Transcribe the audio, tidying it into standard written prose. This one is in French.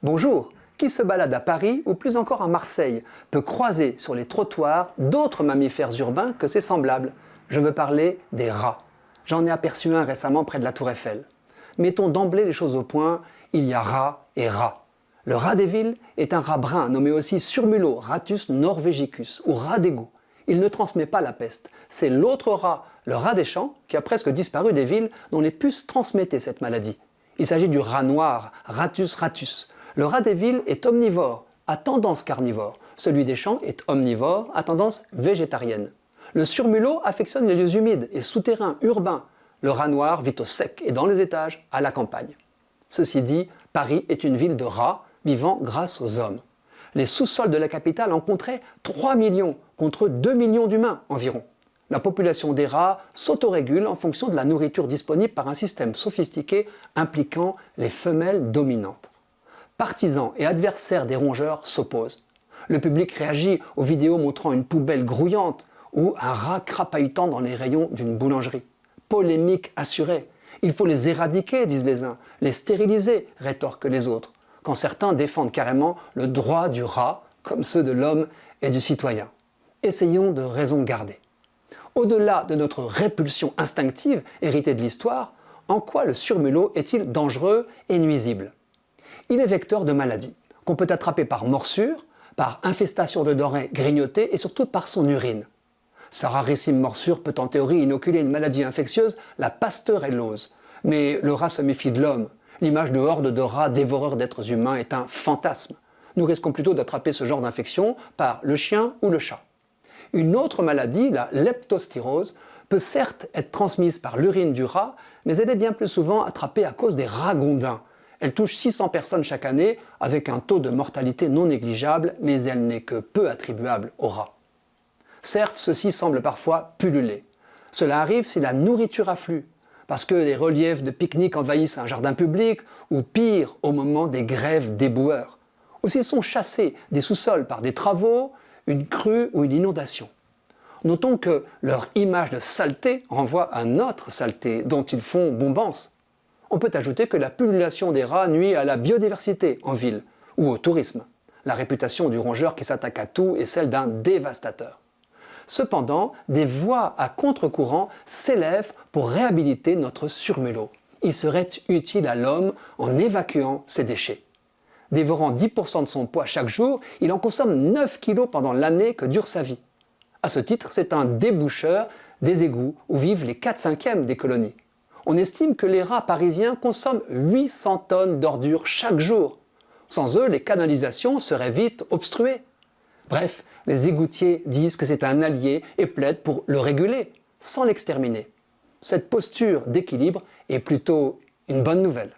Bonjour, qui se balade à Paris ou plus encore à Marseille peut croiser sur les trottoirs d'autres mammifères urbains que ses semblables. Je veux parler des rats. J'en ai aperçu un récemment près de la Tour Eiffel. Mettons d'emblée les choses au point, il y a rat et rat. Le rat des villes est un rat brun nommé aussi surmulot, Rattus norvegicus ou rat d'égout. Il ne transmet pas la peste. C'est l'autre rat, le rat des champs, qui a presque disparu des villes, dont les puces transmettaient cette maladie. Il s'agit du rat noir, Rattus ratus. Le rat des villes est omnivore, à tendance carnivore. Celui des champs est omnivore, à tendance végétarienne. Le surmulot affectionne les lieux humides et souterrains, urbains. Le rat noir vit au sec et dans les étages, à la campagne. Ceci dit, Paris est une ville de rats vivant grâce aux hommes. Les sous-sols de la capitale en compteraient 3 millions contre 2 millions d'humains environ. La population des rats s'autorégule en fonction de la nourriture disponible par un système sophistiqué impliquant les femelles dominantes. Partisans et adversaires des rongeurs s'opposent. Le public réagit aux vidéos montrant une poubelle grouillante ou un rat crapahutant dans les rayons d'une boulangerie. Polémique assurée. Il faut les éradiquer, disent les uns, les stériliser, rétorquent les autres, quand certains défendent carrément le droit du rat, comme ceux de l'homme et du citoyen. Essayons de raison garder. Au-delà de notre répulsion instinctive, héritée de l'histoire, en quoi le surmulot est-il dangereux et nuisible ? Il est vecteur de maladies, qu'on peut attraper par morsure, par infestation de denrées grignotées et surtout par son urine. Sa rarissime morsure peut en théorie inoculer une maladie infectieuse, la pasteurellose. Mais le rat se méfie de l'homme. L'image de hordes de rats dévoreurs d'êtres humains est un fantasme. Nous risquons plutôt d'attraper ce genre d'infection par le chien ou le chat. Une autre maladie, la leptospirose, peut certes être transmise par l'urine du rat, mais elle est bien plus souvent attrapée à cause des ragondins. Elle touche 600 personnes chaque année, avec un taux de mortalité non négligeable, mais elle n'est que peu attribuable aux rats. Certes, ceux-ci semblent parfois pulluler. Cela arrive si la nourriture afflue, parce que les reliefs de pique-nique envahissent un jardin public, ou pire, au moment des grèves d'éboueurs. Ou s'ils sont chassés des sous-sols par des travaux, une crue ou une inondation. Notons que leur image de saleté renvoie à notre saleté, dont ils font bombance. On peut ajouter que la pullulation des rats nuit à la biodiversité en ville, ou au tourisme. La réputation du rongeur qui s'attaque à tout est celle d'un dévastateur. Cependant, des voix à contre-courant s'élèvent pour réhabiliter notre surmulot. Il serait utile à l'homme en évacuant ses déchets. Dévorant 10% de son poids chaque jour, il en consomme 9 kg pendant l'année que dure sa vie. À ce titre, c'est un déboucheur des égouts où vivent les 4/5 des colonies. On estime que les rats parisiens consomment 800 tonnes d'ordures chaque jour. Sans eux, les canalisations seraient vite obstruées. Bref, les égoutiers disent que c'est un allié et plaident pour le réguler, sans l'exterminer. Cette posture d'équilibre est plutôt une bonne nouvelle.